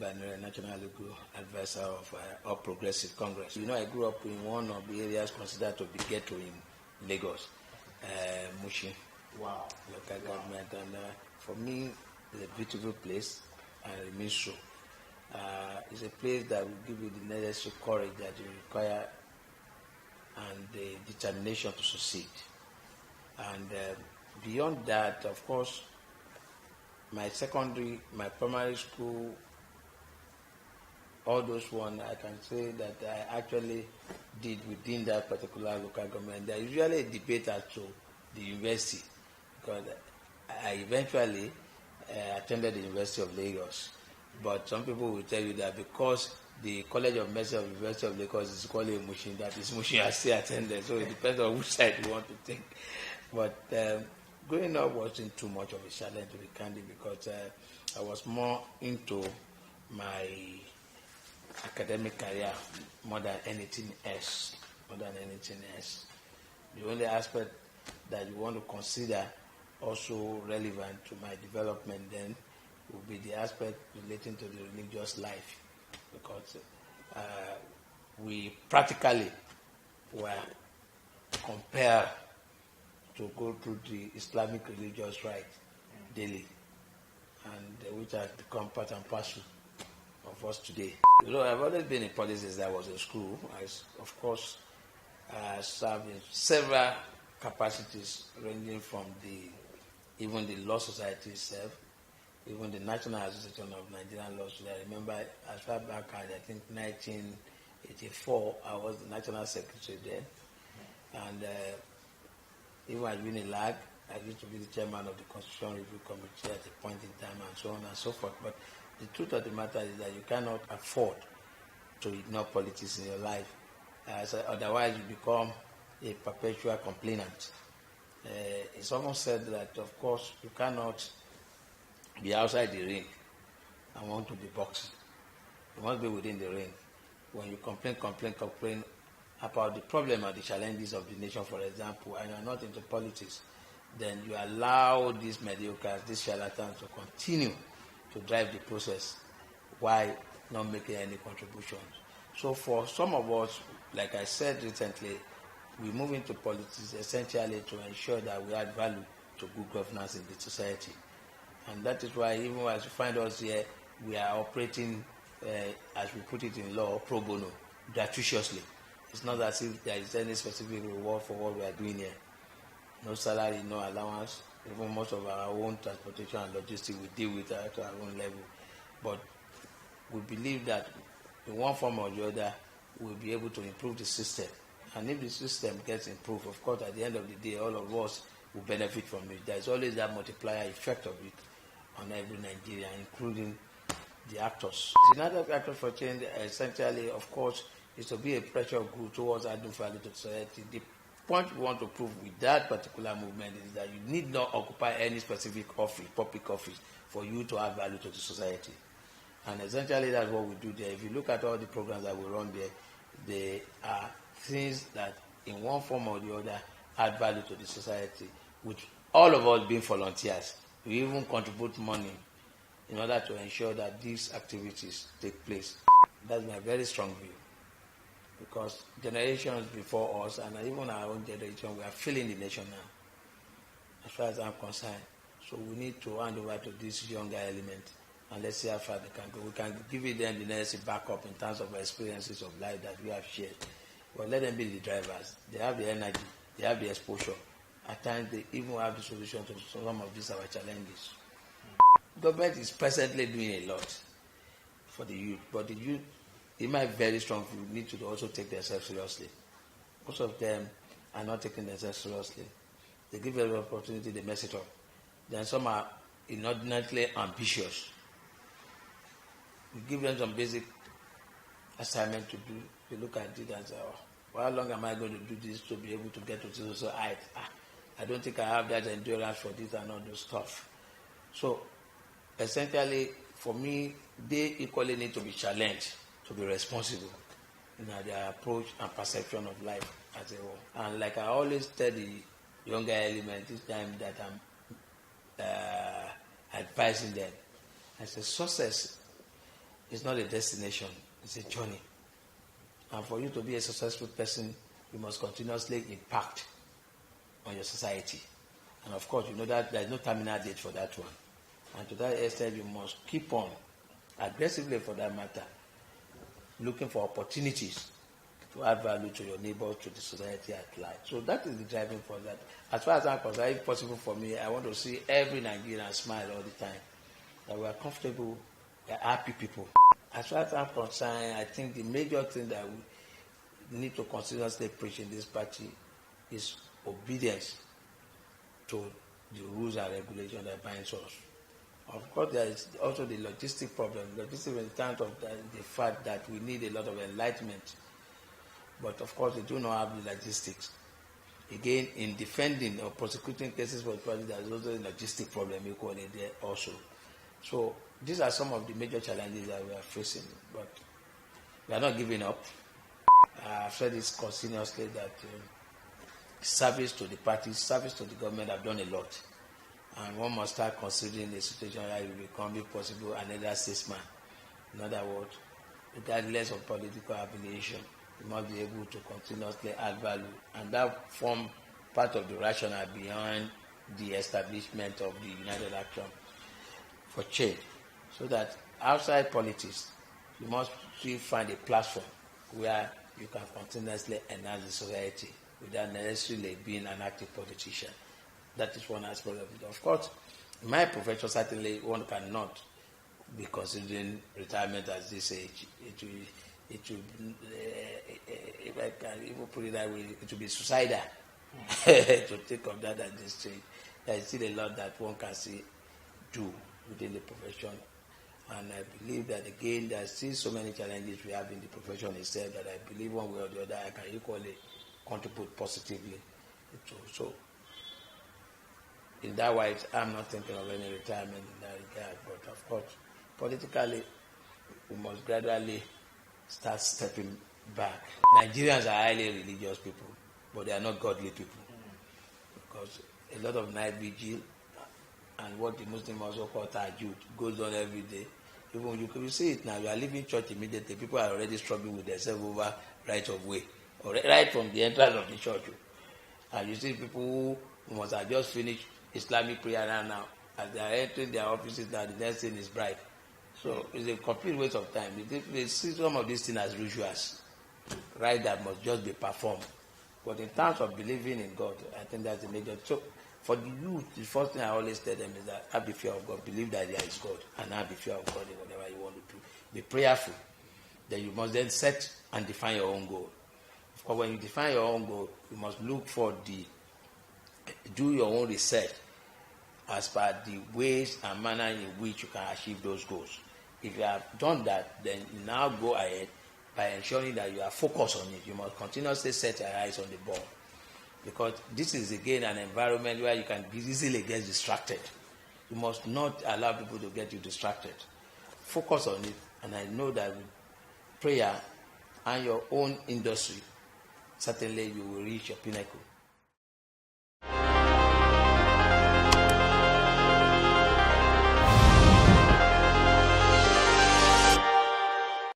Banire, National Legal Advisor of All Progressive Congress. You know, I grew up in one of the areas considered to be ghetto in Lagos, Mushin. Wow. Local government. And for me, it's a beautiful place and it remains so. It's a place that will give you the necessary courage that you require and the determination to succeed. And beyond that, of course, my primary school, all those ones, I can say that I actually did within that particular local government. There is usually a debate as to the university, because I eventually attended the University of Lagos. But some people will tell you that because the College of Medicine of the University of Lagos is called a Mushin, that is Mushin I still attended. So it depends on which side you want to take. But growing up wasn't too much of a challenge, to be candid, because I was more into my academic career more than anything else. The only aspect that you want to consider also relevant to my development then would be the aspect relating to the religious life, because we practically were compelled to go through the Islamic religious rite daily, and which has become part and parcel of us today. You know, I've always been in politics. That was in school. I, of course, served in several capacities, ranging from even the Law Society itself, even the National Association of Nigerian Law Students. I remember as far back as I think 1984, I was the National Secretary then. And even at UNILAG, I used to be the chairman of the Constitutional Review Committee at a point in time, and so on and so forth. But the truth of the matter is that you cannot afford to ignore politics in your life. Otherwise, you become a perpetual complainant. It's often said that, of course, you cannot be outside the ring and want to be boxing. You must be within the ring. When you complain about the problem and the challenges of the nation, for example, and you're not into politics, then you allow these mediocres, these charlatans to continue to drive the process while not making any contributions. So for some of us, like I said recently, we move into politics essentially to ensure that we add value to good governance in the society. And that is why even as you find us here, we are operating, as we put it in law, pro bono, gratuitously. It's not as if there is any specific reward for what we are doing here. No salary, no allowance. Even most of our own transportation and logistics we deal with at our own level. But we believe that in one form or the other, we'll be able to improve the system. And if the system gets improved, of course, at the end of the day, all of us will benefit from it. There's always that multiplier effect of it on every Nigerian, including the actors. Another factor for change, essentially, of course, is to be a pressure group towards adding value to society. The point we want to prove with that particular movement is that you need not occupy any specific office, public office, for you to add value to the society. And essentially, that's what we do there. If you look at all the programs that we run there, they are things that, in one form or the other, add value to the society, which all of us being volunteers, we even contribute money in order to ensure that these activities take place. That's my very strong view. Because generations before us, and even our own generation, we are feeling the nation now, as far as I'm concerned. So we need to hand over to this younger element, and let's see how far they can go. We can give them the necessary backup in terms of experiences of life that we have shared. But let them be the drivers. They have the energy, they have the exposure. At times, they even have the solution to some of these our challenges. Government is presently doing a lot for the youth, but the youth, in my very strong view, need to also take themselves seriously. Most of them are not taking themselves seriously. They give them an opportunity, they mess it up. Then some are inordinately ambitious. We give them some basic assignment to do. They look at it and say, oh, how long am I going to do this to be able to get to this? So I don't think I have that endurance for this and all those stuff. So essentially, for me, they equally need to be challenged to be responsible in their approach and perception of life as a whole. And like I always tell the younger element this time that I'm advising them, I say success It's not a destination, it's a journey. And for you to be a successful person, you must continuously impact on your society. And of course, you know that there is no terminal date for that one. And to that extent, you must keep on, aggressively for that matter, looking for opportunities to add value to your neighbors, to the society at large. So that is the driving force. That, as far as I'm concerned, if possible for me, I want to see every Nigerian smile all the time. That we are comfortable, we are happy people. As far as I'm concerned, I think the major thing that we need to continuously preach in this party is obedience to the rules and regulations that binds us. Of course, there is also the logistic problem. Logistic in terms of the fact that we need a lot of enlightenment. But of course, we do not have the logistics. Again, in defending or prosecuting cases for the party, there is also a logistic problem equally there also. So these are some of the major challenges that we are facing. But we are not giving up. I've said this continuously that service to the party, service to the government have done a lot. And one must start considering the situation where you become, if possible, another statesman. In other words, regardless of political affiliation, you must be able to continuously add value. And that forms part of the rationale behind the establishment of the United Action for Change. So that outside politics, you must still find a platform where you can continuously enhance the society without necessarily being an active politician. That is one aspect of it. Of course, in my profession, certainly one cannot be considering retirement at this age. It will, if I can even put it that way, it will be suicidal to think of that at this stage. There is still a lot that one can still do within the profession. And I believe that, again, there are still so many challenges we have in the profession itself that I believe one way or the other I can equally contribute positively to. So, in that way, I'm not thinking of any retirement in that regard. But of course, politically, we must gradually start stepping back. Nigerians are highly religious people, but they are not godly people. Because a lot of night vigil and what the Muslims also call tahajjud goes on every day. Even you can see it now, you are leaving church immediately, people are already struggling with themselves over right of way, or right from the entrance of the church. And you see people who must have just finished Islamic prayer now, as they are entering their offices now, the next thing is bright. So it's a complete waste of time. They see some of these things as rituals, right, that must just be performed. But in terms of believing in God, I think that's the major. So for the youth, the first thing I always tell them is that have the fear of God, believe that there is God, and have the fear of God in whatever you want to do. Be prayerful. Then you must then set and define your own goal. Of course, when you define your own goal, you must look for do your own research as per the ways and manner in which you can achieve those goals. If you have done that, then you now go ahead by ensuring that you are focused on it. You must continuously set your eyes on the ball. Because this is, again, an environment where you can easily get distracted. You must not allow people to get you distracted. Focus on it, and I know that with prayer and your own industry, certainly you will reach your pinnacle.